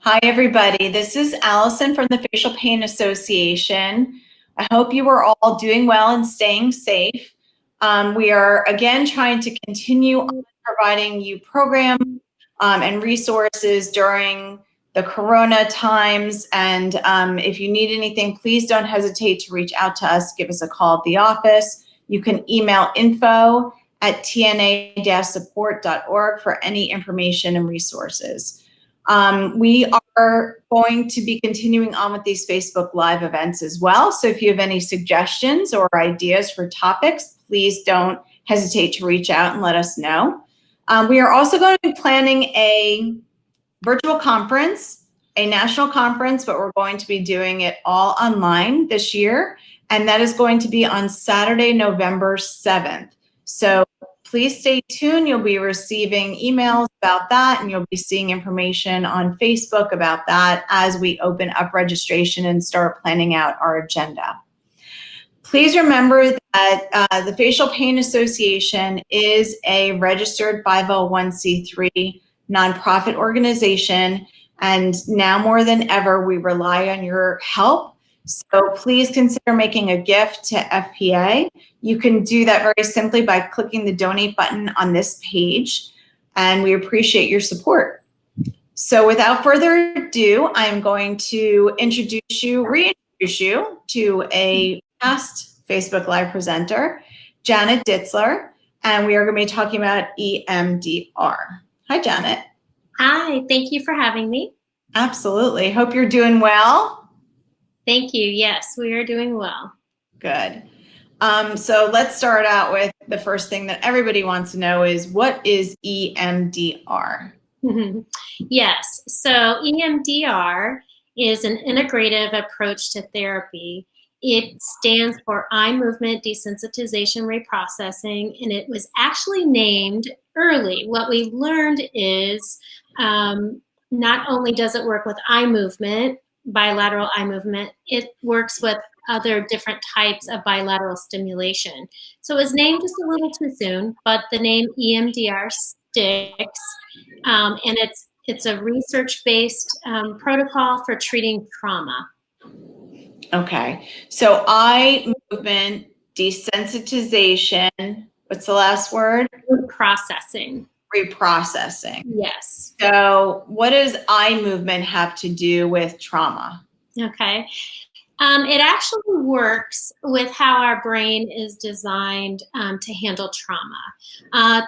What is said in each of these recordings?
Hi, everybody. This is Allison from the Facial Pain Association. I hope you are all doing well and staying safe. We are, again, trying to continue providing you programs and resources during the Corona times. And if you need anything, please don't hesitate to reach out to us. Give us a call at the office. You can email info@tna-support.org for any information and resources. We are going to be continuing on with these Facebook Live events as well. So if you have any suggestions or ideas for topics, please don't hesitate to reach out and let us know. We are also going to be planning a virtual conference, a national conference, but we're going to be doing it all online this year. And that is going to be on Saturday, November 7th. So please stay tuned. You'll be receiving emails about that, and you'll be seeing information on Facebook about that as we open up registration and start planning out our agenda. Please remember that the Facial Pain Association is a registered 501c3 nonprofit organization, and now more than ever, we rely on your help. So please consider making a gift to FPA. You can do that very simply by clicking the donate button on this page, and we appreciate your support. So without further ado, I'm going to reintroduce you to a past Facebook Live presenter, Janet Ditzler, and we are going to be talking about EMDR. Hi, Janet. Hi, thank you for having me. Absolutely. Hope you're doing well. Thank you. Yes, we are doing well. Good. So let's start out with the first thing that everybody wants to know is, what is EMDR? Yes, so EMDR is an integrative approach to therapy. It stands for eye movement desensitization reprocessing, and it was actually named early. What we learned is not only does it work with eye movement, bilateral eye movement, it works with other different types of bilateral stimulation. So it was named just a little too soon, but the name EMDR sticks, and it's a research-based protocol for treating trauma. Okay, so eye movement desensitization, what's the last word? Reprocessing. Reprocessing. Yes. So what does eye movement have to do with trauma? Okay. It actually works with how our brain is designed to handle trauma.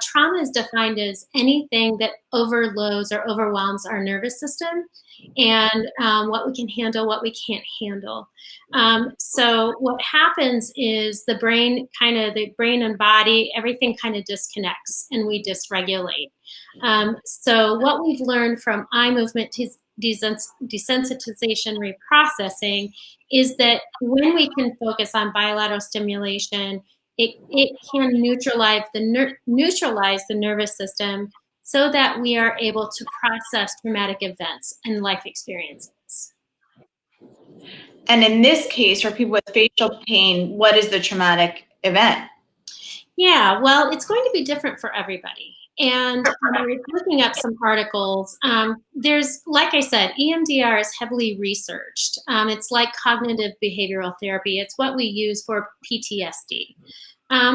Trauma is defined as anything that overloads or overwhelms our nervous system, and what we can handle, what we can't handle. So what happens is the brain and body, everything kind of disconnects and we dysregulate. So what we've learned from eye movement desensitization reprocessing is that when we can focus on bilateral stimulation, it can neutralize the nervous system so that we are able to process traumatic events and life experiences. And in this case, for people with facial pain, what is the traumatic event? Yeah, well, it's going to be different for everybody. And I was looking up some articles. There's, like I said, EMDR is heavily researched. It's like cognitive behavioral therapy. It's what we use for PTSD.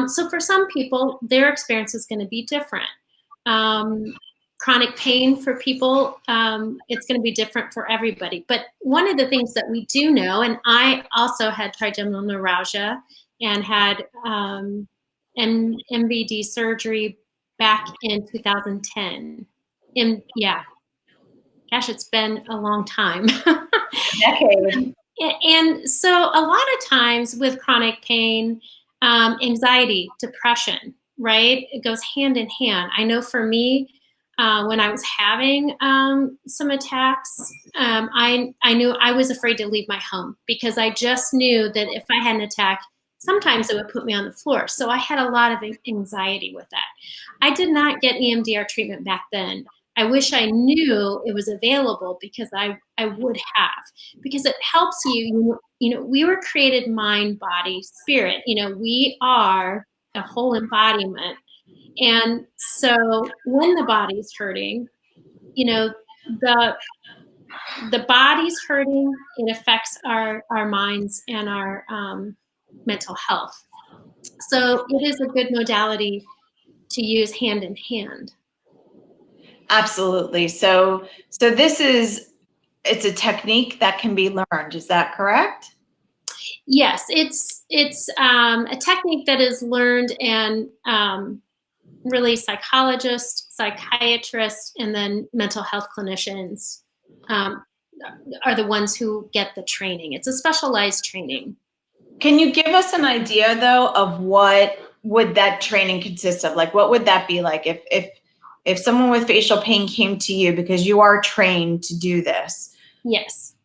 So for some people, their experience is going to be different. Chronic pain for people, it's going to be different for everybody. But one of the things that we do know, and I also had trigeminal neuralgia and had MVD surgery back in 2010. And yeah, gosh, it's been a long time. Decade. And so a lot of times with chronic pain, anxiety, depression, right? It goes hand in hand. I know for me, when I was having some attacks, I knew I was afraid to leave my home because I just knew that if I had an attack, sometimes it would put me on the floor. So I had a lot of anxiety with that. I did not get EMDR treatment back then. I wish I knew it was available because I would have, because it helps you, we were created mind, body, spirit. We are a whole embodiment. And so when the body's hurting, the the body's hurting, it affects our minds and our mental health. So it is a good modality to use hand in hand. Absolutely. So it's a technique that can be learned. Is that correct? Yes, it's a technique that is learned, and really psychologists, psychiatrists, and then mental health clinicians um, are the ones who get the training. It's a specialized training. Can you give us an idea though of what would that training consist of? Like what would that be like if someone with facial pain came to you because you are trained to do this? Yes.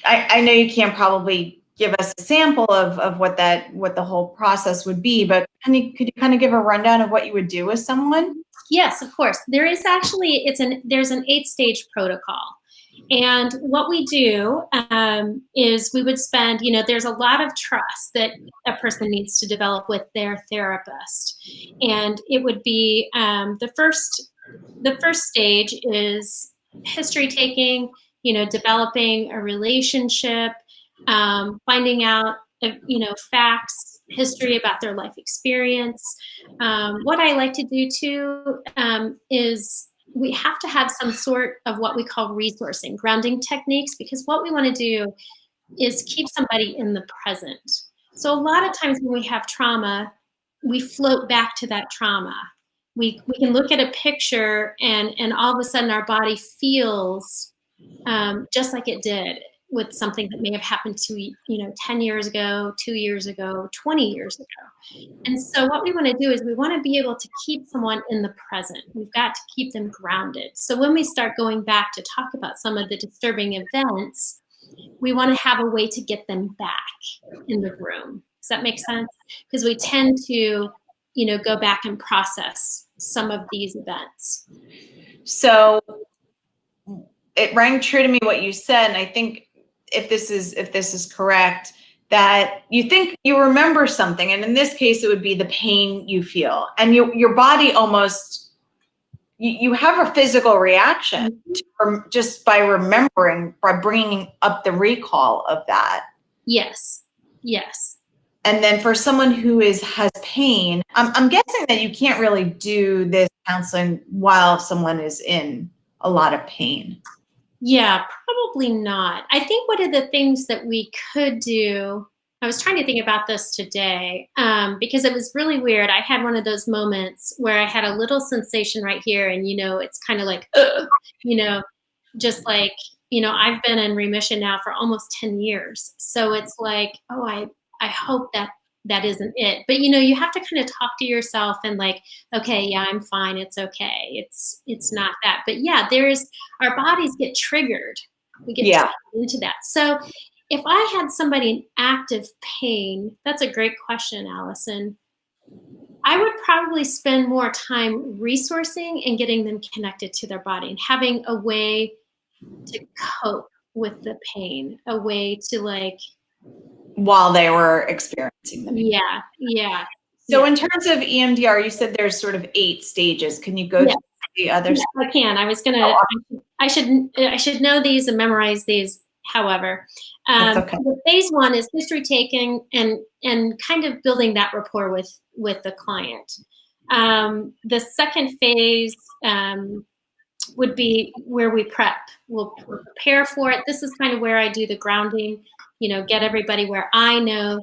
I know you can't probably give us a sample of what the whole process would be, but could you kind of give a rundown of what you would do with someone? Yes, of course. There is actually there's an 8-stage protocol. And what we do is we would spend, there's a lot of trust that a person needs to develop with their therapist. And it would be the first stage is history taking, developing a relationship, finding out, facts, history about their life experience. What I like to do too is we have to have some sort of what we call resourcing, grounding techniques, because what we want to do is keep somebody in the present. So a lot of times when we have trauma, we float back to that trauma. We can look at a picture and all of a sudden our body feels just like it did with something that may have happened to 10 years ago, 2 years ago, 20 years ago. And so what we want to do is we want to be able to keep someone in the present. We've got to keep them grounded. So when we start going back to talk about some of the disturbing events, we want to have a way to get them back in the room. Does that make sense? Because we tend to, go back and process some of these events. So it rang true to me what you said, and I think if this is correct, that you think you remember something, and in this case it would be the pain you feel, and your body almost you have a physical reaction just by remembering, by bringing up the recall of that. Yes. And then for someone who has pain, I'm guessing that you can't really do this counseling while someone is in a lot of pain. Yeah, probably not. I think one of the things that we could do, I was trying to think about this today because it was really weird. I had one of those moments where I had a little sensation right here, and it's kind of like, just like, I've been in remission now for almost 10 years. So it's like, oh, I hope that isn't it. But you have to kind of talk to yourself and like, okay, yeah, I'm fine. It's okay. It's not that. But yeah, our bodies get triggered. We get triggered into that. So if I had somebody in active pain, that's a great question, Allison. I would probably spend more time resourcing and getting them connected to their body and having a way to cope with the pain, a way to like, while they were experiencing them. Yeah. So in terms of EMDR, you said there's sort of 8 stages. Can you go through the others? Yes, I can. I should know these and memorize these. However, That's okay. the phase 1 is history taking and kind of building that rapport with the client. The second phase would be where we prep. We'll prepare for it. This is kind of where I do the grounding, get everybody where I know,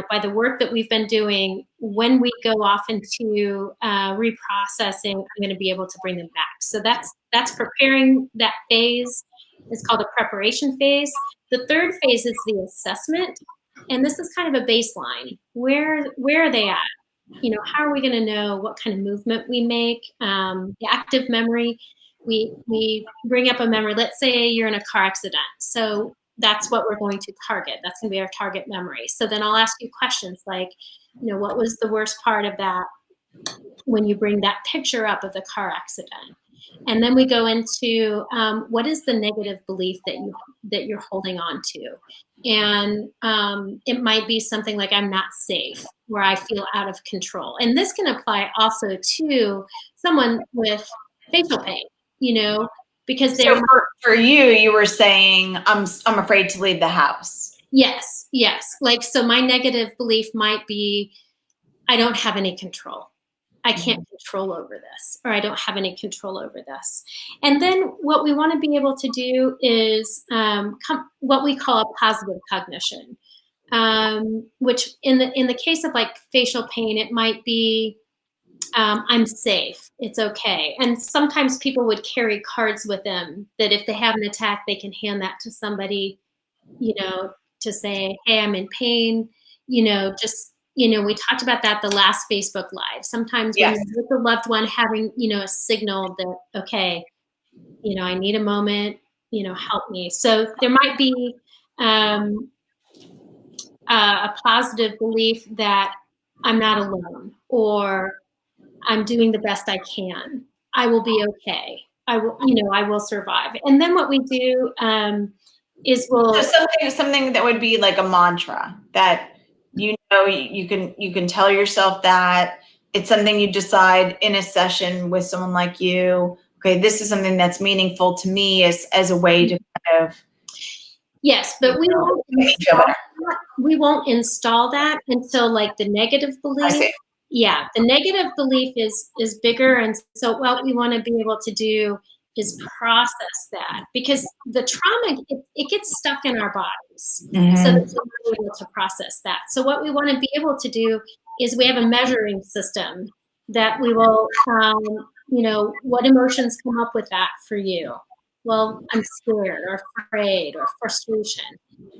by the work that we've been doing, when we go off into reprocessing, I'm going to be able to bring them back. So that's preparing that phase. It's called a preparation phase. The third phase is the assessment. And this is kind of a baseline. Where are they at? How are we going to know what kind of movement we make? The active memory, we bring up a memory. Let's say you're in a car accident. So that's what we're going to target. That's going to be our target memory. So then I'll ask you questions like, what was the worst part of that when you bring that picture up of the car accident? And then we go into what is the negative belief that you're holding on to? And it might be something like I'm not safe, where I feel out of control. And this can apply also to someone with facial pain. because So for you, you were saying, I'm afraid to leave the house. Yes. Like, so my negative belief might be, I don't have any control. I can't control over this, or I don't have any control over this. And then what we want to be able to do is what we call a positive cognition, which in the case of like facial pain, it might be, I'm safe, it's okay. And sometimes people would carry cards with them that if they have an attack, they can hand that to somebody, to say, hey, I'm in pain, we talked about that the last Facebook Live. Sometimes when Yes. you're with a loved one, having, a signal that, okay, I need a moment, help me. So there might be a positive belief that I'm not alone, or I'm doing the best I can. I will be okay. I will survive. And then what we do is So something that would be like a mantra that you can tell yourself that it's something you decide in a session with someone like you. Okay, this is something that's meaningful to me as a way to kind of. Yes, but we won't install that until like the negative belief. I see. Yeah, the negative belief is bigger, and so what we want to be able to do is process that, because the trauma, it gets stuck in our bodies, so that we're able to process that. So what we want to be able to do is we have a measuring system that we will, what emotions come up with that for you? Well, I'm scared or afraid or frustration.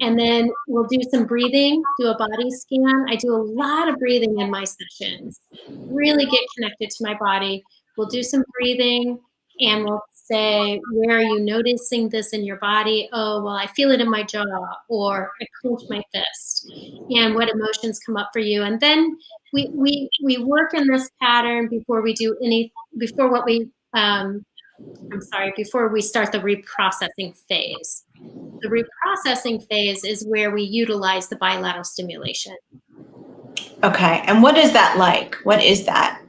And then we'll do some breathing, do a body scan. I do a lot of breathing in my sessions, really get connected to my body. We'll do some breathing and we'll say, where are you noticing this in your body? Oh, well, I feel it in my jaw, or I clench my fist. And what emotions come up for you? And then we work in this pattern before we do before we start the reprocessing phase. The reprocessing phase is where we utilize the bilateral stimulation. Okay, and what is that like? What is that?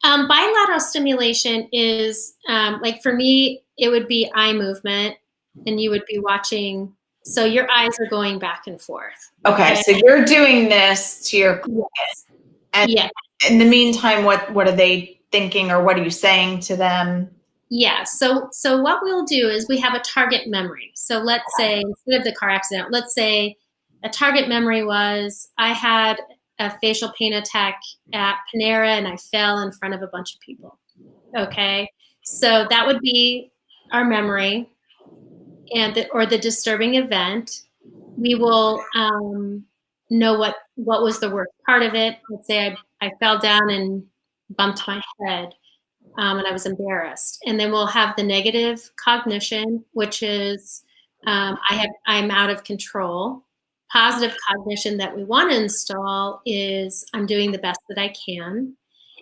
Bilateral stimulation is, like for me, it would be eye movement, and you would be watching, so your eyes are going back and forth. Okay, so you're doing this to your client. Yes. And in the meantime, what are they thinking, or what are you saying to them? Yeah, so what we'll do is we have a target memory. So let's say, instead of the car accident, let's say a target memory was, I had a facial pain attack at Panera and I fell in front of a bunch of people. Okay, so that would be our memory, or the disturbing event. We will know what was the worst part of it. Let's say I fell down and bumped my head. And I was embarrassed. And then we'll have the negative cognition, which is I'm out of control. Positive cognition that we want to install is I'm doing the best that I can.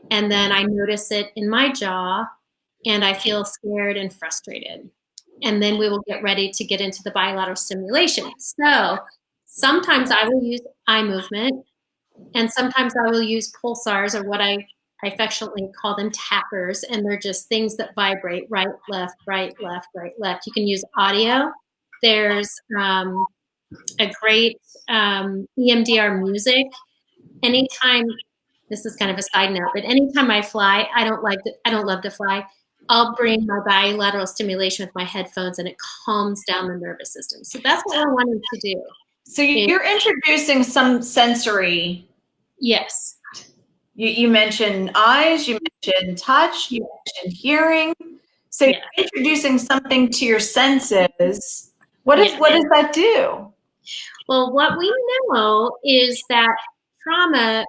And then I notice it in my jaw and I feel scared and frustrated. And then we will get ready to get into the bilateral stimulation. So sometimes I will use eye movement, and sometimes I will use pulsars, or what I affectionately call them tappers, and they're just things that vibrate right, left, right, left, right, left. You can use audio. There's a great EMDR music. Anytime, this is kind of a side note, but anytime I fly, I don't love to fly. I'll bring my bilateral stimulation with my headphones, and it calms down the nervous system. So that's what we're wanting to do. So you're introducing some sensory. Yes. You mentioned eyes, you mentioned touch, you mentioned hearing. So you're introducing something to your senses. What does that do? Well, what we know is that trauma,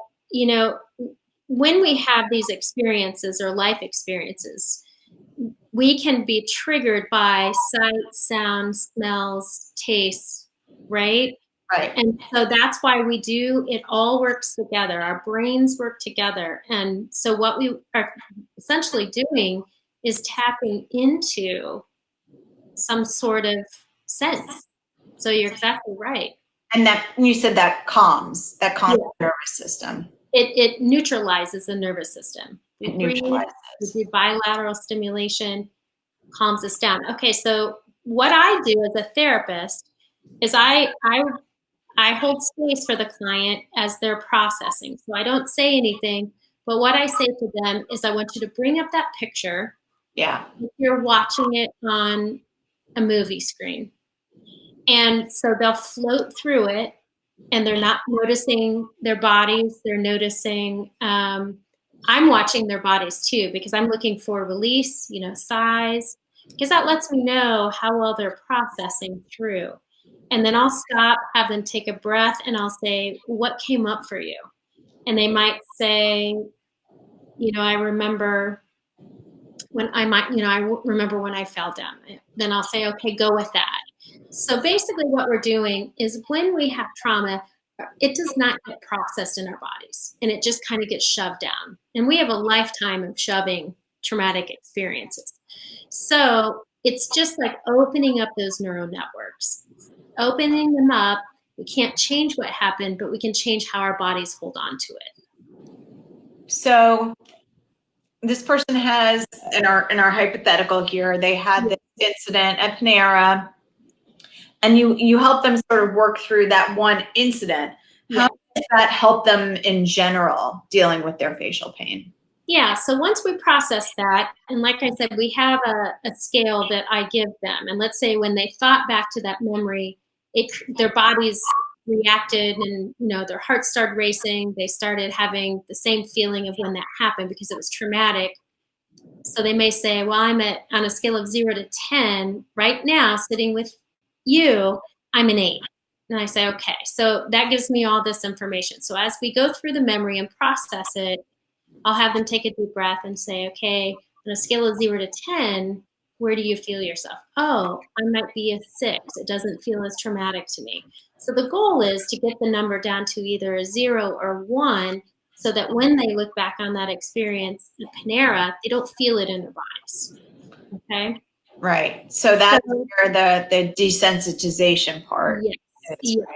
when we have these experiences or life experiences, we can be triggered by sight, sound, smells, tastes, right? Right. And so that's why we do, it all works together. Our brains work together. And so what we are essentially doing is tapping into some sort of sense. So you're exactly right. And that, you said that calms the nervous system. It neutralizes the nervous system. It neutralizes. We do bilateral stimulation. calms us down. Okay, so what I do as a therapist is I hold space for the client as they're processing. So I don't say anything, but what I say to them is, I want you to bring up that picture. Yeah. If you're watching it on a movie screen. And so they'll float through it, and they're not noticing their bodies. They're noticing, I'm watching their bodies too, because I'm looking for release, size, because that lets me know how well they're processing through. And then I'll stop, have them take a breath, and I'll say, what came up for you? And they might say, I remember remember when I fell down. Then I'll say, okay, go with that. So basically what we're doing is, when we have trauma, it does not get processed in our bodies, and it just kind of gets shoved down. And we have a lifetime of shoving traumatic experiences. So it's just like opening up those neural networks, opening them up. We can't change what happened, but we can change how our bodies hold on to it. So this person has, in our hypothetical here, they had this incident at Panera, and you help them sort of work through that one incident. How does that help them in general dealing with their facial pain? Yeah, so once we process that, and like I said, we have a scale that I give them. And let's say when they thought back to that memory, their bodies reacted, and their heart started racing. They started having the same feeling of when that happened, because it was traumatic. So they may say, well, on a scale of 0 to 10 right now, sitting with you, I'm an 8. And I say, okay, so that gives me all this information. So as we go through the memory and process it, I'll have them take a deep breath and say, okay, on a scale of 0 to 10, where do you feel yourself? Oh, I might be a 6. It doesn't feel as traumatic to me. So the goal is to get the number down to either a 0 or 1, so that when they look back on that experience at Panera, they don't feel it in their bodies. Okay? Right. So that's where the desensitization part is. Yes.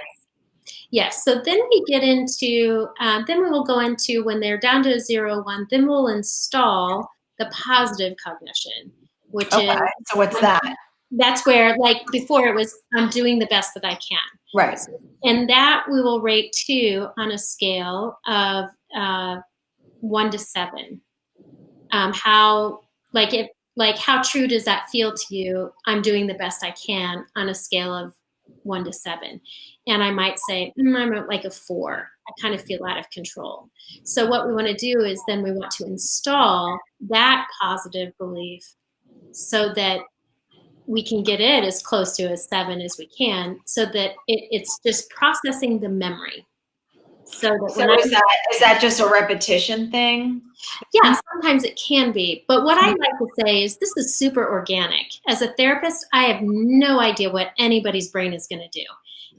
Yes. So then we get into, then we will go into, when they're down to a 0, 1, then we'll install the positive cognition, which is. So what's that? That's where, like before, it was, I'm doing the best that I can. Right. And that we will rate 2 on a scale of 1 to 7. How true does that feel to you? I'm doing the best I can, on a scale of 1 to 7. And I might say, I'm at like a 4. I kind of feel out of control. So what we want to do is, then we want to install that positive belief, so that we can get it as close to a 7 as we can, so that it's just processing the memory. So is that just a repetition thing? Yeah, sometimes it can be. But what I like to say is, this is super organic. As a therapist, I have no idea what anybody's brain is going to do.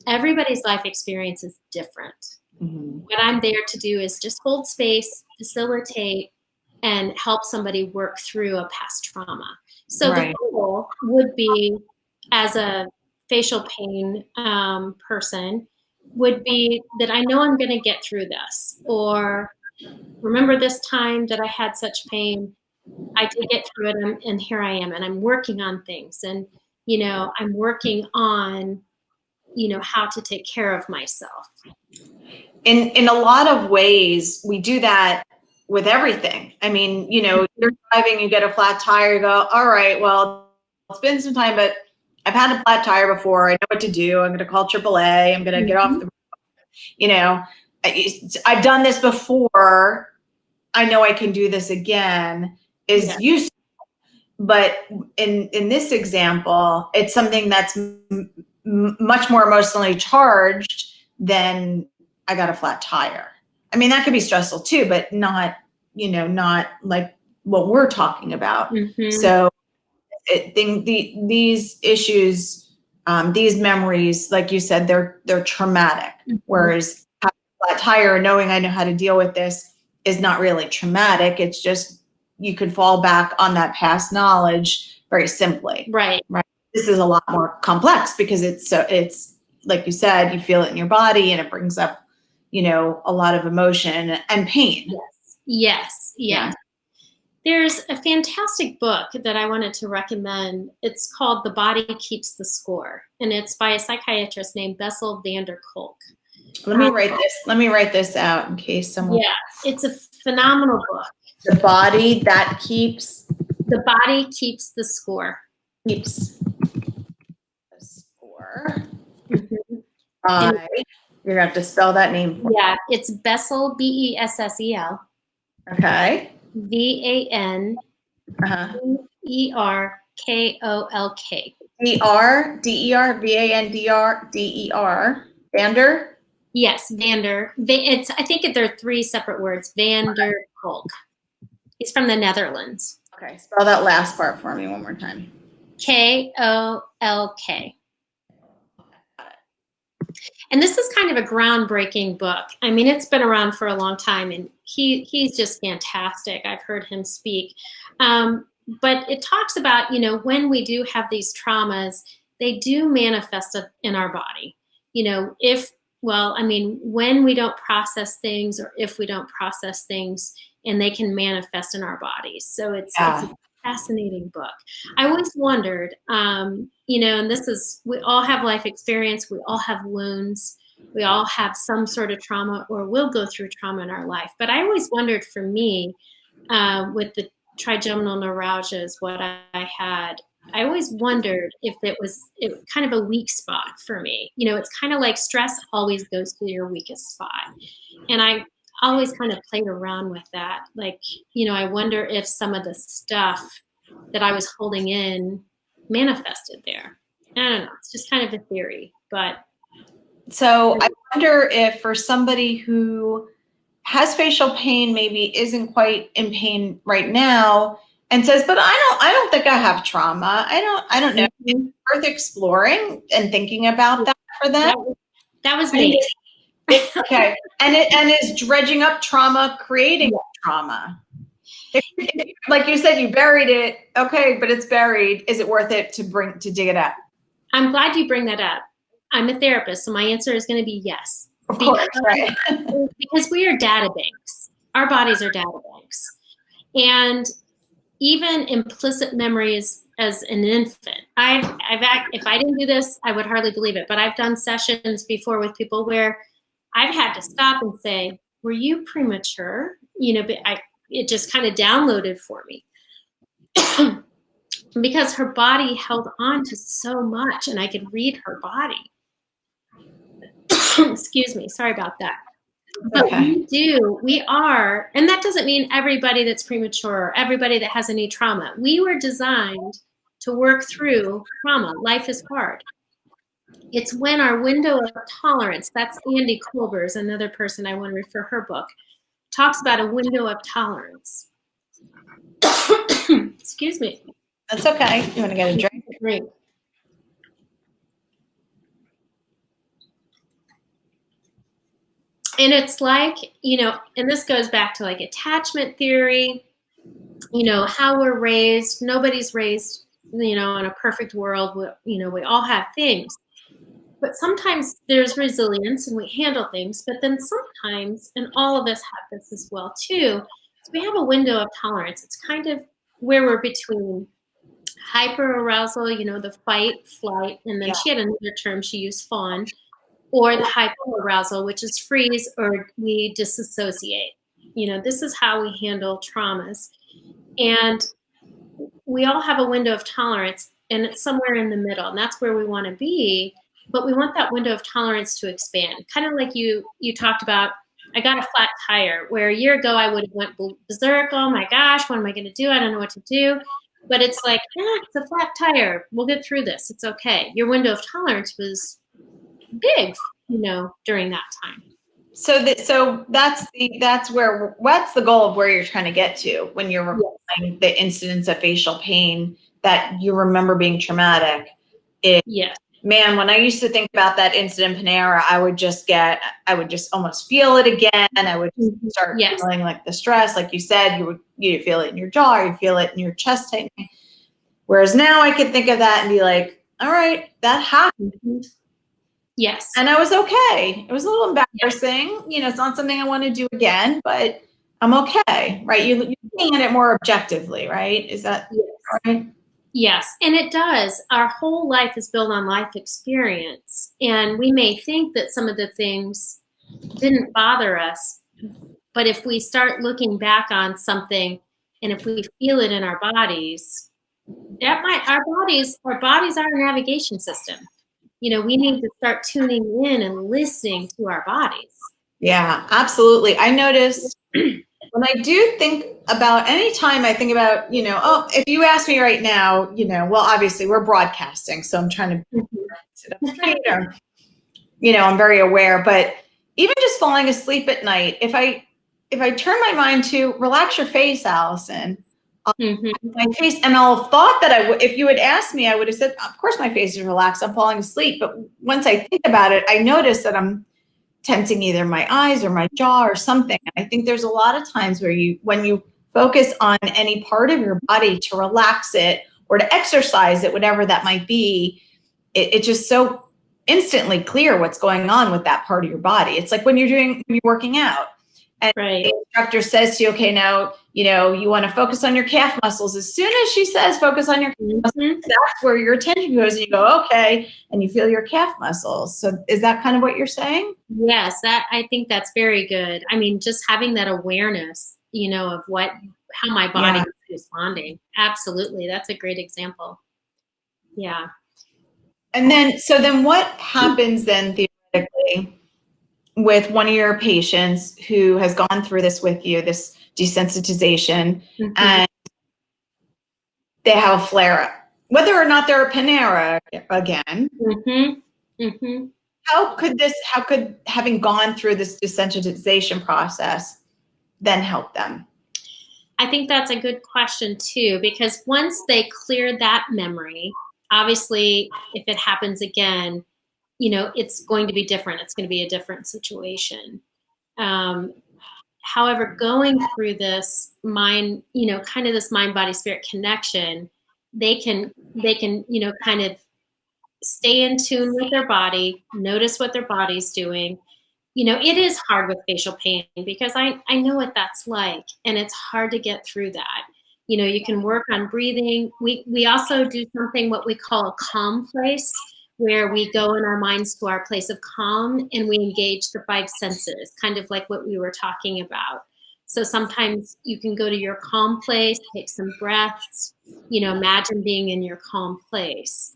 Everybody's life experience is different. Mm-hmm. What I'm there to do is just hold space, facilitate, and help somebody work through a past trauma. So the goal would be, as a facial pain person, would be that I know I'm going to get through this, or remember this time that I had such pain, I did get through it, and here I am, and I'm working on things, and I'm working on how to take care of myself. In a lot of ways, we do that with everything. I mean, you're driving, you get a flat tire, you go, all right, well, it's been some time, but I've had a flat tire before. I know what to do. I'm going to call AAA. I'm going to get off the, I've done this before. I know I can do this again is useful. But in this example, it's something that's much more emotionally charged than I got a flat tire. I mean, that could be stressful too, but not like what we're talking about. Mm-hmm. So these issues, these memories, like you said, they're traumatic. Mm-hmm. Whereas having a flat tire and knowing I know how to deal with this is not really traumatic. It's just, you could fall back on that past knowledge very simply. Right. This is a lot more complex, because it's like you said, you feel it in your body, and it brings up, a lot of emotion and pain. Yes. Yeah. There's a fantastic book that I wanted to recommend. It's called The Body Keeps the Score, and it's by a psychiatrist named Bessel van der Kolk. Let me write this. Let me write this out in case someone. Yeah, it's a phenomenal book. The body that keeps. The Body Keeps the Score. Keeps the score. Mm-hmm. You're gonna have to spell that name. Yeah, it's Bessel, Bessel. Okay. VANDERKOLK. DER Vander. Yes, Vander. It's, I think there are 3 separate words. Van der Kolk. He's from the Netherlands. Okay, spell that last part for me one more time. KOLK. And this is kind of a groundbreaking book. I mean, it's been around for a long time, and he's just fantastic. I've heard him speak. But it talks about, you know, when we do have these traumas, they do manifest in our body. You know, when we don't process things, or if we don't process things, and they can manifest in our bodies. So it's a fascinating book. I always wondered, you know, and we all have life experience, we all have wounds, we all have some sort of trauma, or will go through trauma in our life. But I always wondered, for me, with the trigeminal neuralgia is what I had, I always wondered if it was kind of a weak spot for me. You know, it's kind of like stress always goes to your weakest spot. And I always kind of played around with that. Like, you know, I wonder if some of the stuff that I was holding in manifested there. I don't know. It's just kind of a theory, but. So I wonder if for somebody who has facial pain, maybe isn't quite in pain right now, and says, but I don't think I have trauma. I don't know. It's worth exploring and thinking about that for them. That was me. Okay. And is dredging up trauma creating trauma? Like you said, you buried it. Okay, but it's buried. Is it worth it to dig it up? I'm glad you bring that up. I'm a therapist, so my answer is going to be yes. Of course, right. Because we are data banks. Our bodies are data banks. And even implicit memories as an infant. If I didn't do this, I would hardly believe it. But I've done sessions before with people where I've had to stop and say, "Were you premature?" You know, but it just kind of downloaded for me because her body held on to so much, and I could read her body. Excuse me, sorry about that. But okay. we are, and that doesn't mean everybody that's premature or everybody that has any trauma. We were designed to work through trauma. Life is hard. It's when our window of tolerance, that's Andy Kolber's, another person I want to refer her book, talks about a window of tolerance. Excuse me. That's okay. You want to get a drink? Drink. And it's like, you know, and this goes back to like attachment theory, you know, how we're raised. Nobody's raised, you know, in a perfect world. You know, we all have things. But sometimes there's resilience and we handle things. But then sometimes, and all of us have this as well too, so we have a window of tolerance. It's kind of where we're between hyperarousal, you know, the fight, flight, and then she had another term she used, fawn, or the hyperarousal, which is freeze, or we disassociate. You know, this is how we handle traumas. And we all have a window of tolerance, and it's somewhere in the middle, and that's where we want to be. But we want that window of tolerance to expand. Kind of like you talked about, I got a flat tire, where a year ago I would have went berserk. Oh my gosh, what am I going to do? I don't know what to do. But it's like, it's a flat tire. We'll get through this. It's okay. Your window of tolerance was big, you know, during that time. So that's the goal of where you're trying to get to when you're recalling the incidents of facial pain that you remember being traumatic. Man, when I used to think about that incident in Panera, I would just almost feel it again. I would just start feeling like the stress, like you said, you feel it in your jaw, you feel it in your chest tightening. Whereas now I can think of that and be like, all right, that happened. Yes. And I was okay. It was a little embarrassing. You know, it's not something I want to do again, but I'm okay, right? You're looking at it more objectively, right? Is that Yes. right? Yes, and it does. Our whole life is built on life experience. And we may think that some of the things didn't bother us, but if we start looking back on something and if we feel it in our bodies, our bodies are a navigation system. We need to start tuning in and listening to our bodies. Yeah, absolutely. I noticed when I do think about any time I think about, oh, if you ask me right now, well, obviously we're broadcasting, so I'm trying to sit up straight or, I'm very aware, but even just falling asleep at night, if I turn my mind to relax your face, Allison, my face, and I'll have thought that if you had asked me, I would have said, of course my face is relaxed, I'm falling asleep. But once I think about it, I notice that I'm tensing either my eyes or my jaw or something. And I think there's a lot of times where when you focus on any part of your body to relax it or to exercise it, whatever that might be, it's just so instantly clear what's going on with that part of your body. It's like when you're working out and Right. the instructor says to you, okay, now, you want to focus on your calf muscles. As soon as she says focus on your calf muscles, that's where your attention goes and you go, okay, and you feel your calf muscles. So is that kind of what you're saying? Yes, I think that's very good. I mean, just having that awareness, of how my body is responding. Absolutely. That's a great example. Yeah. And then what happens then theoretically with one of your patients who has gone through this with you, this desensitization, and they have a flare up, whether or not they're a Panera again? How could having gone through this desensitization process then help them? I think that's a good question too, because once they clear that memory, obviously, if it happens again, it's going to be different. It's going to be a different situation. However, going through this mind, kind of this mind, body, spirit connection, they can, kind of stay in tune with their body, notice what their body's doing. It is hard with facial pain because I know what that's like, and it's hard to get through that. You can work on breathing. We also do something what we call a calm place, where we go in our minds to our place of calm and we engage the five senses, kind of like what we were talking about. So sometimes you can go to your calm place, take some breaths, imagine being in your calm place,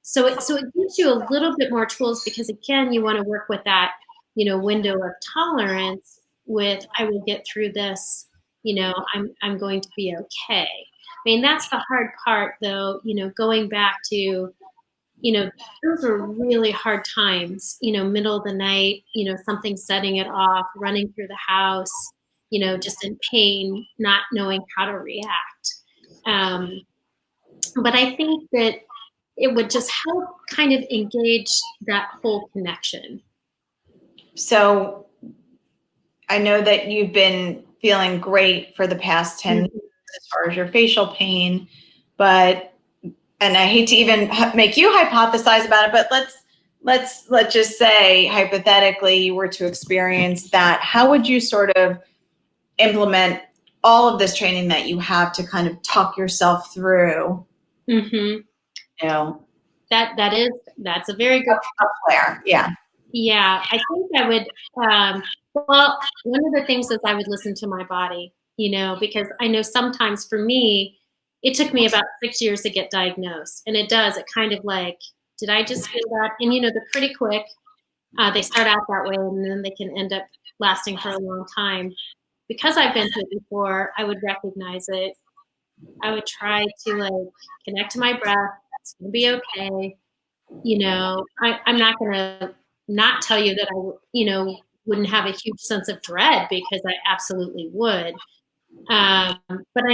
so it gives you a little bit more tools because again, you want to work with that, window of tolerance with, I will get through this, I'm going to be okay. I mean, that's the hard part though, going back to, those are really hard times, middle of the night, something setting it off, running through the house, just in pain, not knowing how to react. But I think that it would just help kind of engage that whole connection. So I know that you've been feeling great for the past 10 years as far as your facial pain, and I hate to even make you hypothesize about it, but let's just say hypothetically you were to experience that. How would you sort of implement all of this training that you have to kind of talk yourself through? That's a very good flare. Yeah. Yeah, I think I would, well, one of the things is I would listen to my body, because I know sometimes for me, it took me about 6 years to get diagnosed. And it kind of like, did I just feel that? And, they're pretty quick. They start out that way and then they can end up lasting for a long time. Because I've been through it before, I would recognize it. I would try to like connect to my breath. It's going to be okay. I'm not going to not tell you that I, wouldn't have a huge sense of dread because I absolutely would. But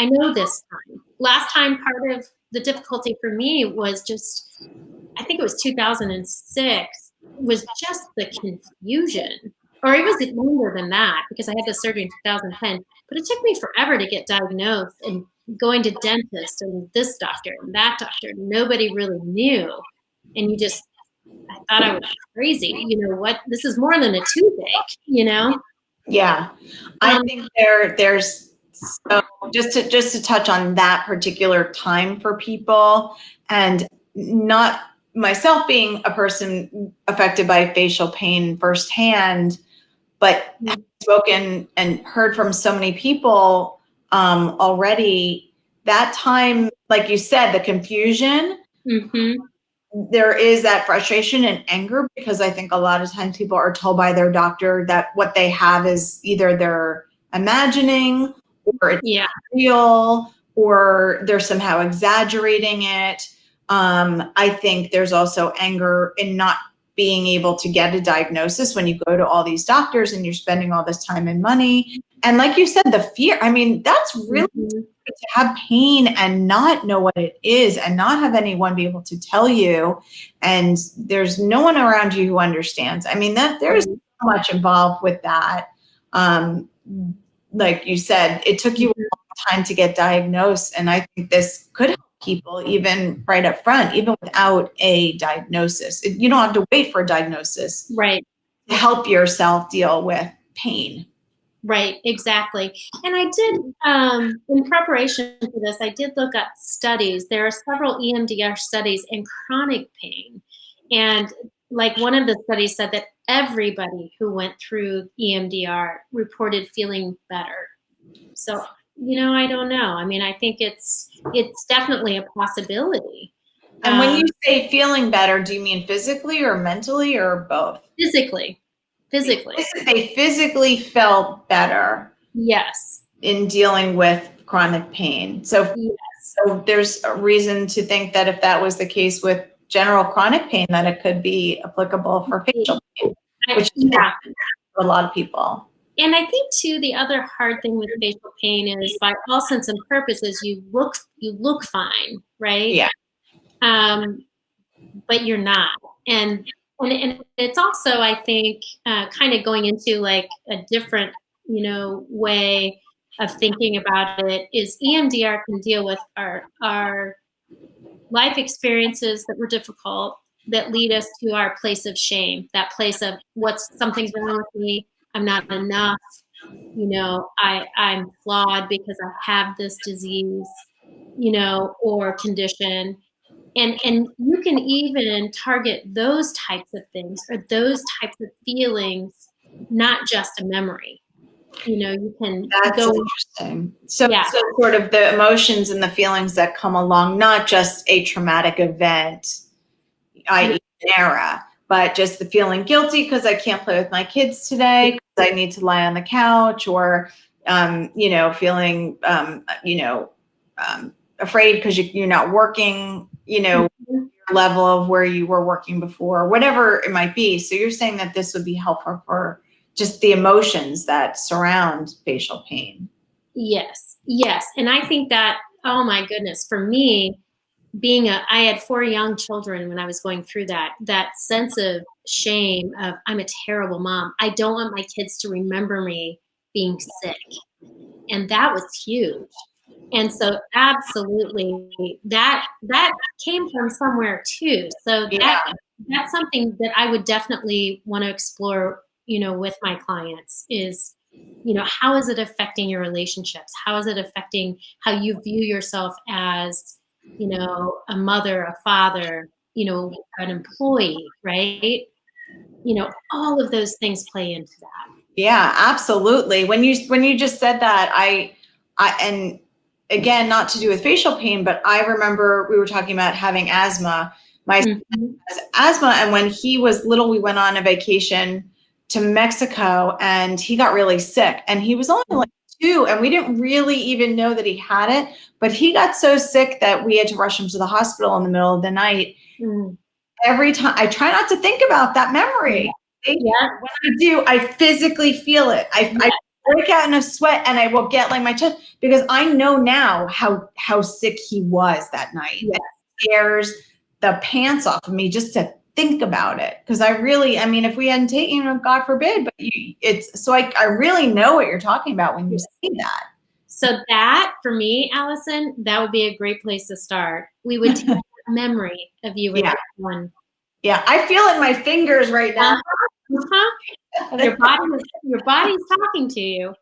I know this time. Last time, part of the difficulty for me was just, I think it was 2006, was just the confusion. Or it was longer than that because I had the surgery in 2010. But it took me forever to get diagnosed and going to dentist and this doctor and that doctor. Nobody really knew. And I thought I was crazy. What? This is more than a toothache, Yeah. I think there's so just to touch on that particular time for people, and not myself being a person affected by facial pain firsthand, but have spoken and heard from so many people already, that time, like you said, the confusion, there is that frustration and anger, because I think a lot of times people are told by their doctor that what they have is either they're imagining, or it's not real, or they're somehow exaggerating it. I think there's also anger in not being able to get a diagnosis when you go to all these doctors and you're spending all this time and money. And like you said, the fear, I mean, that's really to have pain and not know what it is, and not have anyone be able to tell you, and there's no one around you who understands. I mean, that there's so much involved with that. Like you said, it took you a long time to get diagnosed, and I think this could help people even right up front, even without a diagnosis. You don't have to wait for a diagnosis, right, to help yourself deal with pain. Right, exactly. And I did, in preparation for this, I did look up studies. There are several EMDR studies in chronic pain. And like one of the studies said that everybody who went through EMDR reported feeling better. So, I don't know. I mean, I think it's definitely a possibility. And when you say feeling better, do you mean physically or mentally or both? Physically. They physically felt better. Yes. In dealing with chronic pain. So, so there's a reason to think that if that was the case with general chronic pain, that it could be applicable for facial pain, which is for a lot of people. And I think too, the other hard thing with facial pain is, by all sense and purposes, you look fine, right? Yeah. But you're not. And it's also, I think, kind of going into like a different, way of thinking about it, is EMDR can deal with our life experiences that were difficult, that lead us to our place of shame, that place of something's wrong with me, I'm not enough, I'm flawed because I have this disease, or condition. And you can even target those types of things, or those types of feelings, not just a memory. You can That's interesting. So sort of the emotions and the feelings that come along, not just a traumatic event, i.e. an era, but just the feeling guilty because I can't play with my kids today, because I need to lie on the couch, or feeling afraid because you're not working, your level of where you were working before, whatever it might be. So you're saying that this would be helpful for just the emotions that surround facial pain. Yes. And I think that, oh my goodness, for me, I had 4 young children when I was going through that sense of shame of, I'm a terrible mom. I don't want my kids to remember me being sick. And that was huge. And so absolutely that came from somewhere too. So that's something that I would definitely want to explore, with my clients, is, how is it affecting your relationships? How is it affecting how you view yourself as, a mother, a father, an employee, right? All of those things play into that. Yeah, absolutely. When you just said that, I and again, not to do with facial pain, but I remember we were talking about having asthma. My son has asthma, and when he was little, we went on a vacation to Mexico, and he got really sick, and he was only like 2, and we didn't really even know that he had it, but he got so sick that we had to rush him to the hospital in the middle of the night. Every time I try not to think about that memory. When I do, I physically feel it. I break out in a sweat, and I will get like my chest, because I know now how sick he was that night. It scares the pants off of me just to think about it, because I mean, if we hadn't taken him, God forbid, but I really know what you're talking about when you say that. So that, for me, Allison, that would be a great place to start. We would take a memory of you with that one. Yeah, I feel it in my fingers right now. your body's talking to you.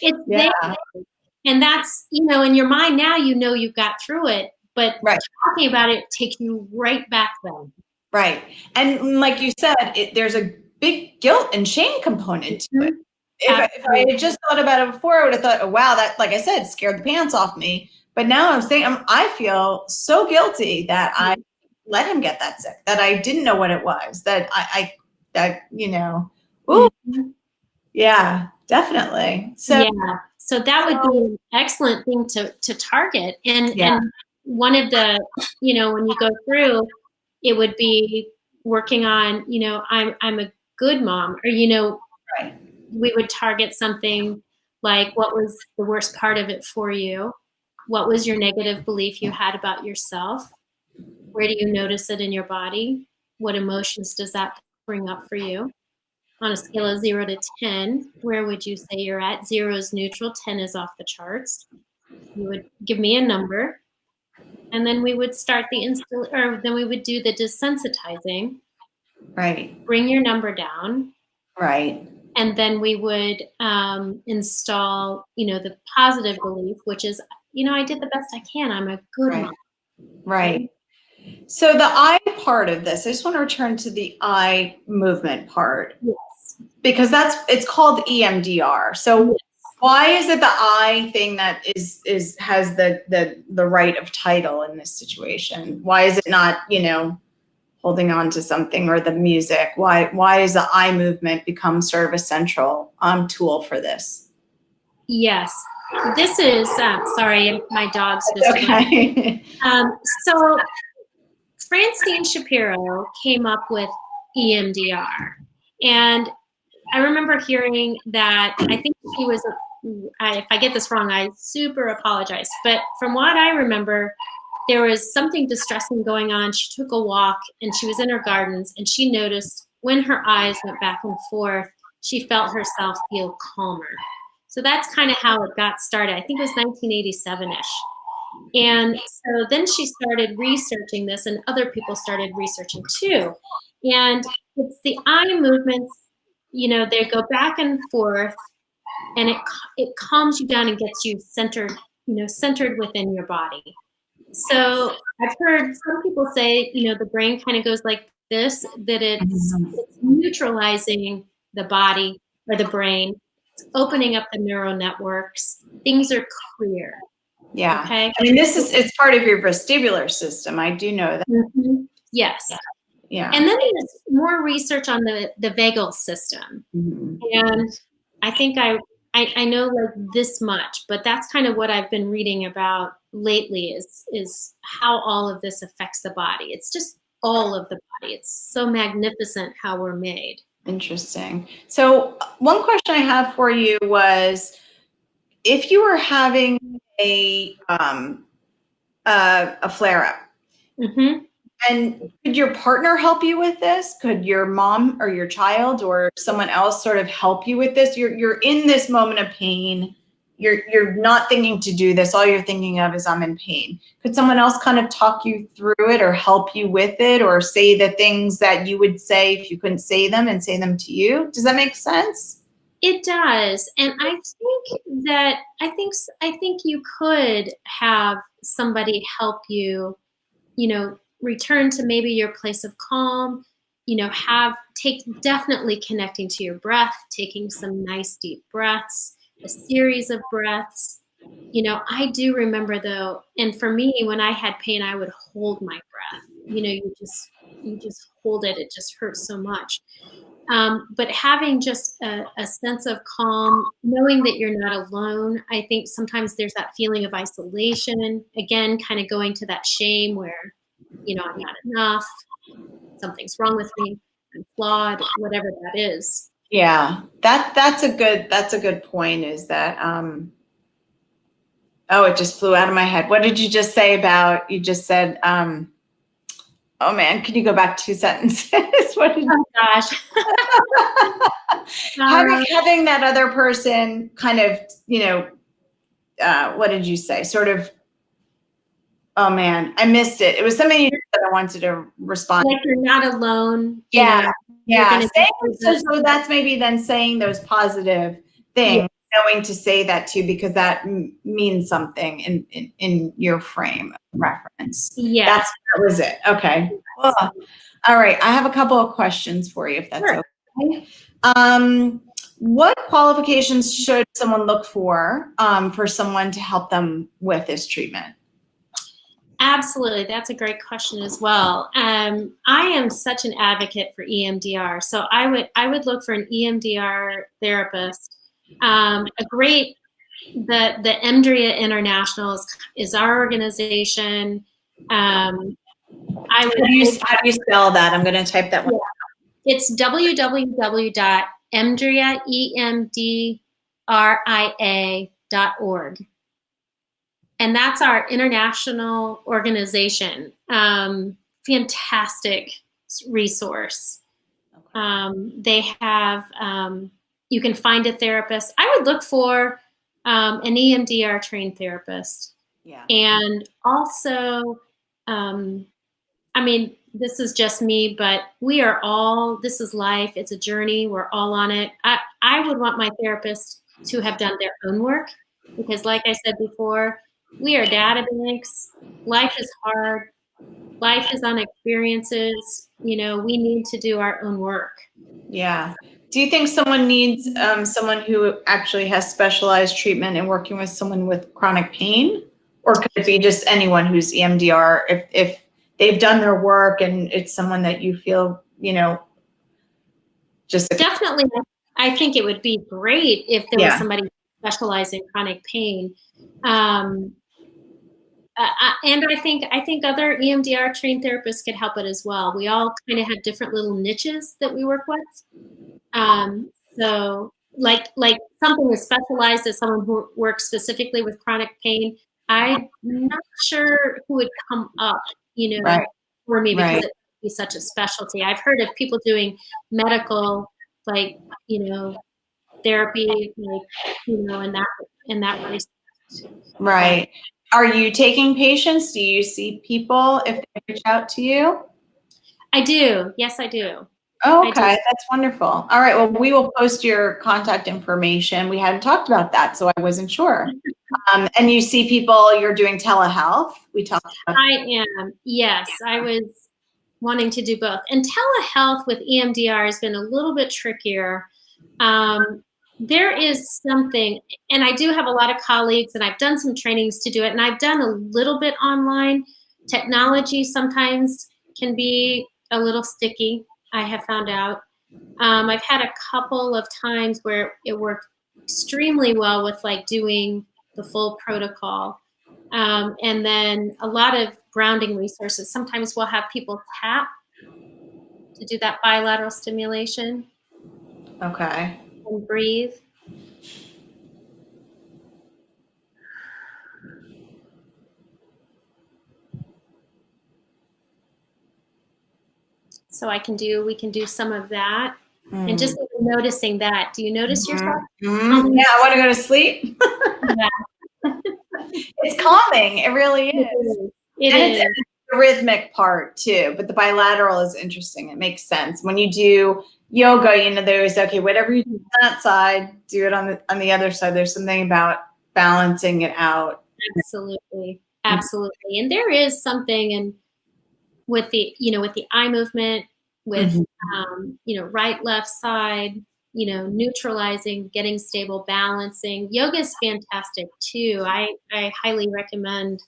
It's Yeah. there. And that's, in your mind now, you've got through it, but Right. talking about it takes you right back then. Right. And like you said, there's a big guilt and shame component to it. If I had just thought about it before, I would have thought, oh, wow, that, like I said, scared the pants off me. But now I'm saying, I feel so guilty that I let him get that sick, that I didn't know what it was, that ooh, yeah, definitely. So, so that would be an excellent thing to target. And one of the, when you go through, it would be working on, I'm a good mom, or, right. we would target something like, what was the worst part of it for you? What was your negative belief you had about yourself? Where do you notice it in your body? What emotions does that bring up for you? On a scale of 0 to 10, where would you say you're at? 0 is neutral, 10 is off the charts. You would give me a number, and then we would start then we would do the desensitizing. Right. Bring your number down. Right. And then we would install, the positive belief, which is, I did the best I can. I'm a good mom. Right. So the I part of this, I just want to return to the I movement part. Yes. Because it's called EMDR. So why is it the I thing that has the right of title in this situation? Why is it not, holding on to something, or the music? Why is the I movement become sort of a central tool for this? Yes. This is, sorry, my dog's just okay. So Francine Shapiro came up with EMDR. And I remember hearing that, I think she was, if I get this wrong, I super apologize. But from what I remember, there was something distressing going on. She took a walk and she was in her gardens, and she noticed when her eyes went back and forth, she felt herself feel calmer. So that's kind of how it got started. I think it was 1987-ish. And so then she started researching this, and other people started researching too. And it's the eye movements, they go back and forth, and it calms you down and gets you centered, centered within your body. So I've heard some people say, the brain kind of goes like this, that it's neutralizing the body or the brain. It's opening up the neural networks. Things are clear. Yeah. Okay. I mean, it's part of your vestibular system. I do know that. Mm-hmm. Yes. Yeah. And then there's more research on the vagal system. Mm-hmm. And I think I know like this much, but that's kind of what I've been reading about lately is how all of this affects the body. It's just all of the body. It's so magnificent how we're made. Interesting. So one question I have for you was, if you were having a flare-up, Mm-hmm. and could your partner help you with this? Could your mom or your child or someone else sort of help you with this? You're in this moment of pain. You're not thinking to do this. All you're thinking of is, I'm in pain. Could someone else kind of talk you through it, or help you with it, or say the things that you would say if you couldn't say them, and say them to you? Does that make sense? It does. And I think you could have somebody help you, return to maybe your place of calm, definitely connecting to your breath, taking some nice deep breaths, a series of breaths. I do remember though, and for me, when I had pain, I would hold my breath. You just hold it. It just hurts so much. But having just a sense of calm, knowing that you're not alone. I think sometimes there's that feeling of isolation, again, kind of going to that shame where, I'm not enough, something's wrong with me, I'm flawed, whatever that is. Yeah, that's a good point, is that, oh, it just flew out of my head. What did you just say about, you just said, oh man, can you go back 2 sentences? What did Oh gosh. having that other person kind of, what did you say? Sort of, oh man, I missed it. It was something you said I wanted to respond. Like you're not alone. Yeah. you're Yeah, going saying, to so that's maybe then saying those positive things, knowing to say that too, because that means something in your frame of reference. Yes. That was it. Okay. Well, all right. I have a couple of questions for you, if that's Sure. okay. What qualifications should someone look for someone to help them with this treatment? Absolutely. That's a great question as well. I am such an advocate for EMDR. So I would look for an EMDR therapist. The EMDRIA International is our organization. I would How do you spell that? I'm going to type that one. It's www.emdria.org. And that's our international organization. Fantastic resource. They have, you can find a therapist. I would look for an EMDR trained therapist. Yeah. And also, I mean, this is just me, but this is life. It's a journey. We're all on it. I would want my therapist to have done their own work because, like I said before, we are data banks. Life is hard. Life is on experiences. We need to do our own work. Yeah. Do you think someone needs someone who actually has specialized treatment in working with someone with chronic pain? Or could it be just anyone who's EMDR if they've done their work and it's someone that you feel, just Definitely, I think it would be great if there was somebody specialized in chronic pain. And I think other EMDR trained therapists could help it as well. We all kind of have different little niches that we work with. So like something as specialized as someone who works specifically with chronic pain, I'm not sure who would come up, for me because it would be such a specialty. I've heard of people doing medical, therapy, in that respect. Right. Are you taking patients? Do you see people if they reach out to you? I do. Yes, I do. Oh, okay. That's wonderful. All right. Well, we will post your contact information. We hadn't talked about that, so I wasn't sure. And you see people, you're doing telehealth. We talked about I am. Yes, I was wanting to do both. And telehealth with EMDR has been a little bit trickier. There is something, and I do have a lot of colleagues, and I've done some trainings to do it, and I've done a little bit online. Technology sometimes can be a little sticky, I have found out. I've had a couple of times where it worked extremely well with doing the full protocol. And then a lot of grounding resources. Sometimes we'll have people tap to do that bilateral stimulation. Okay. And breathe. So we can do some of that. And just noticing that. Do you notice yourself? Yeah, I want to go to sleep. Yeah. It's calming. It really is. It's the rhythmic part too, but the bilateral is interesting. It makes sense. When you do yoga, there's, whatever you do on that side, do it on the other side. There's something about balancing it out. Absolutely. Absolutely. And there is something with the eye movement, with, right, left side, neutralizing, getting stable, balancing. Yoga is fantastic too. I highly recommend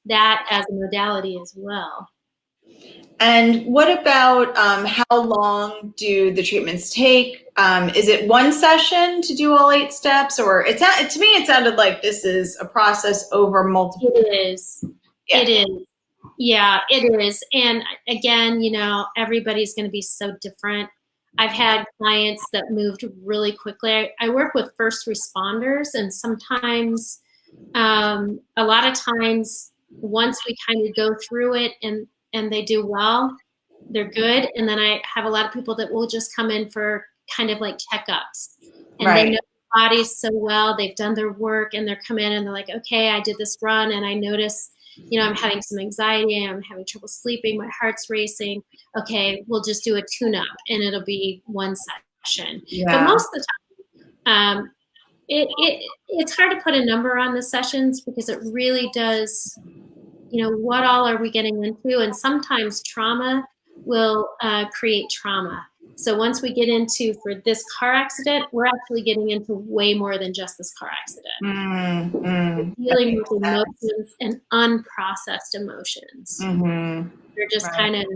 that as a modality as well. And what about how long do the treatments take? Is it one session to do all 8 steps, or to me it sounded like this is a process over multiple? It is. Yeah. It is. Yeah, it is. And again, everybody's going to be so different. I've had clients that moved really quickly. I work with first responders, and sometimes, a lot of times, once we kind of go through it and they do well, they're good. And then I have a lot of people that will just come in for kind of like checkups, and they know their bodies so well. They've done their work, and they're come in and they're like, okay, I did this run, and I notice I'm having some anxiety, I'm having trouble sleeping, my heart's racing. Okay, we'll just do a tune-up and it'll be one session. But Yeah. most of the time, it's hard to put a number on the sessions because it really does, what all are we getting into? And sometimes trauma will create trauma. So once we get into, for this car accident, we're actually getting into way more than just this car accident. We're dealing with emotions and unprocessed emotions. They're just kind of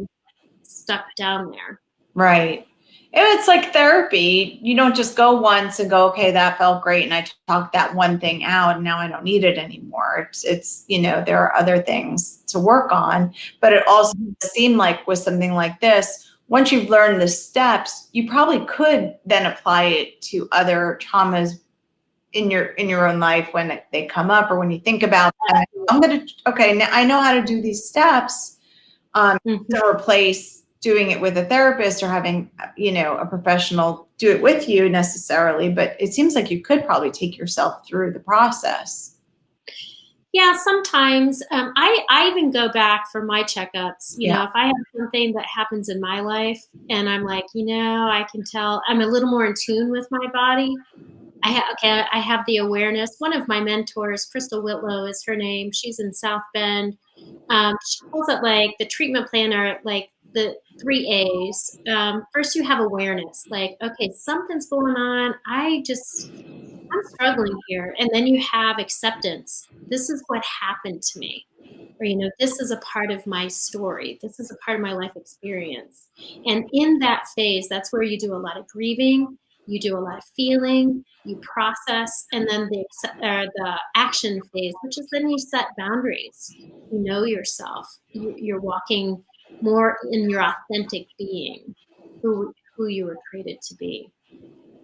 stuck down there. Right. It's like therapy. You don't just go once and go, okay, that felt great, and I talked that one thing out, and now I don't need it anymore. It's there are other things to work on, but it also seemed like with something like this, once you've learned the steps, you probably could then apply it to other traumas in your own life when they come up, or when you think about them. Now I know how to do these steps, to replace doing it with a therapist or having a professional do it with you necessarily. But it seems like you could probably take yourself through the process. Yeah, sometimes I even go back for my checkups. Yeah. If I have something that happens in my life and I'm like, I can tell I'm a little more in tune with my body. I have the awareness. One of my mentors, Crystal Whitlow is her name. She's in South Bend. She calls it like the treatment plan, or like the 3 A's. First, you have awareness, like, okay, something's going on. I'm struggling here. And then you have acceptance. This is what happened to me. Or, this is a part of my story. This is a part of my life experience. And in that phase, that's where you do a lot of grieving. You do a lot of feeling, you process, and then the action phase, which is then you set boundaries. You know yourself. You're walking more in your authentic being, who you were created to be.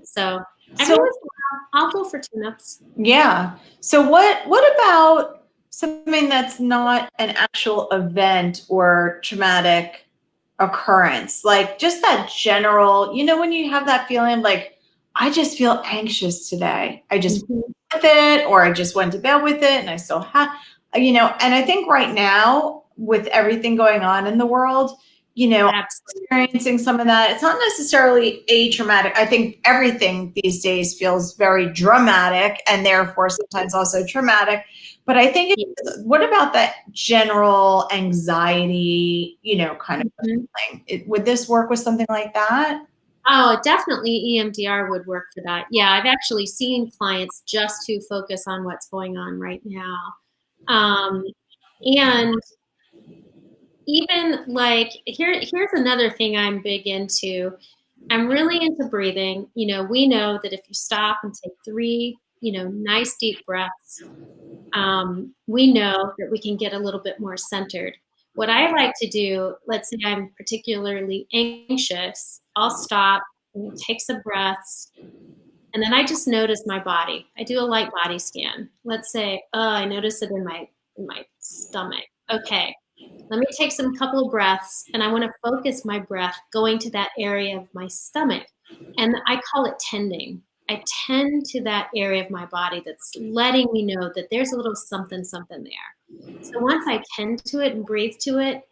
So every once in a while, I'll go for tune-ups. Yeah. So what about something that's not an actual event or traumatic occurrence? Like just that general, when you have that feeling like, I just feel anxious today. I just with it, or I just went to bed with it and I still have, and I think right now with everything going on in the world, experiencing some of that. It's not necessarily a traumatic. I think everything these days feels very dramatic and therefore sometimes also traumatic. But I think what about that general anxiety, kind of thing? Would this work with something like that? Oh, definitely EMDR would work for that. Yeah, I've actually seen clients just to focus on what's going on right now. And even like, here's another thing I'm big into. I'm really into breathing. We know that if you stop and take 3, nice deep breaths, we know that we can get a little bit more centered. What I like to do, let's say I'm particularly anxious, I'll stop and take some breaths, and then I just notice my body. I do a light body scan. Let's say, I notice it in my stomach. Okay, let me take some couple of breaths, and I want to focus my breath going to that area of my stomach. And I call it tending. I tend to that area of my body that's letting me know that there's a little something, something there. So once I tend to it and breathe to it,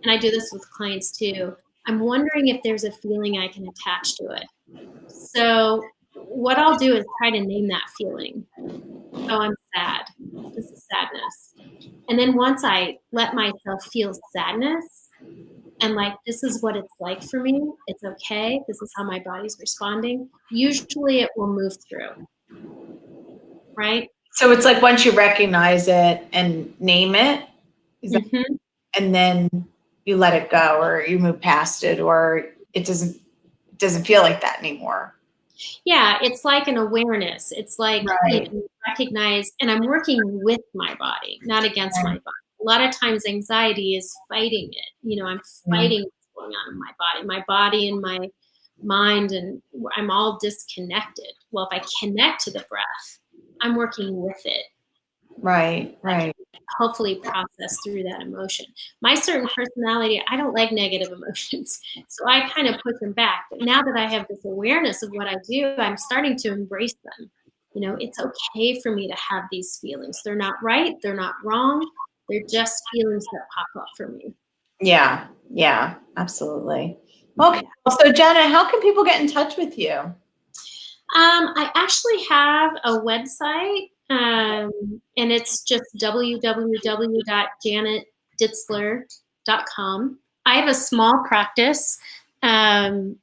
and I do this with clients too, I'm wondering if there's a feeling I can attach to it. So what I'll do is try to name that feeling. Oh, I'm sad. This is sadness. And then once I let myself feel sadness and like, this is what it's like for me, it's okay, this is how my body's responding, usually it will move through, right? So it's like once you recognize it and name it, and then you let it go, or you move past it, or it doesn't feel like that anymore. Yeah, it's like an awareness. It's like, recognize, and I'm working with my body, not against my body. A lot of times anxiety is fighting it. I'm fighting what's going on in my body and my mind, and I'm all disconnected. Well, if I connect to the breath, I'm working with it. Right. Hopefully process through that emotion. My certain personality, I don't like negative emotions. So I kind of push them back. But now that I have this awareness of what I do, I'm starting to embrace them. It's okay for me to have these feelings. They're not right. They're not wrong. They're just feelings that pop up for me. Yeah, yeah, absolutely. Okay, so Janet, how can people get in touch with you? I actually have a website, and it's just www.janetditzler.com. I have a small practice, and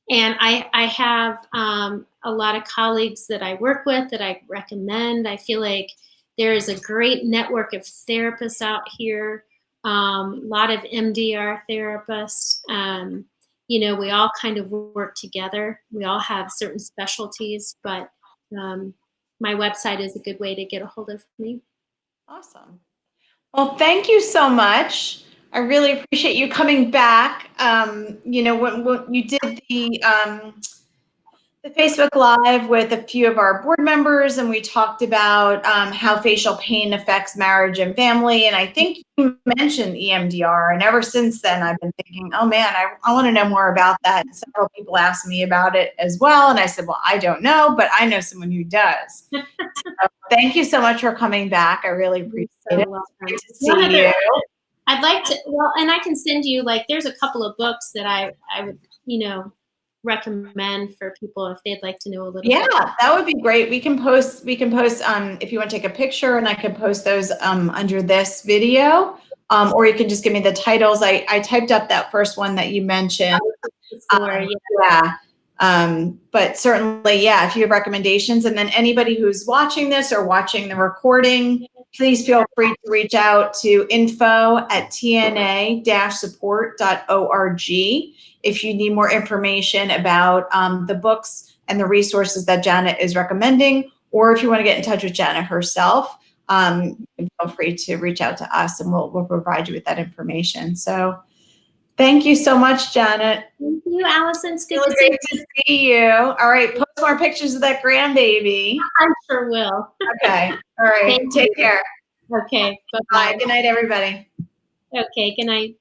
I have a lot of colleagues that I work with that I recommend. I feel like there is a great network of therapists out here, a lot of EMDR therapists. We all kind of work together. We all have certain specialties, but my website is a good way to get a hold of me. Awesome. Well, thank you so much. I really appreciate you coming back. When you did the Facebook Live with a few of our board members, and we talked about how facial pain affects marriage and family. And I think you mentioned EMDR. And ever since then, I've been thinking, oh man, I want to know more about that. And several people asked me about it as well. And I said, well, I don't know, but I know someone who does. So thank you so much for coming back. I really appreciate it. Great to see you. I'd like to, and I can send you, there's a couple of books that I would, recommend for people if they'd like to know a little bit. Yeah, that would be great. We can post if you want to take a picture, and I can post those under this video, or you can just give me the titles. I typed up that first one that you mentioned. Yeah. But certainly, yeah, if you have recommendations, and then anybody who's watching this or watching the recording, please feel free to reach out to info@tna-support.org if you need more information about the books and the resources that Janet is recommending, or if you want to get in touch with Janet herself, feel free to reach out to us, and we'll provide you with that information. So thank you so much, Janet. Thank you, Allison. It's good to see you. All right, post more pictures of that grandbaby. I sure will. Okay. All right. Take care. Okay. Bye. Good night, everybody. Okay. Good night.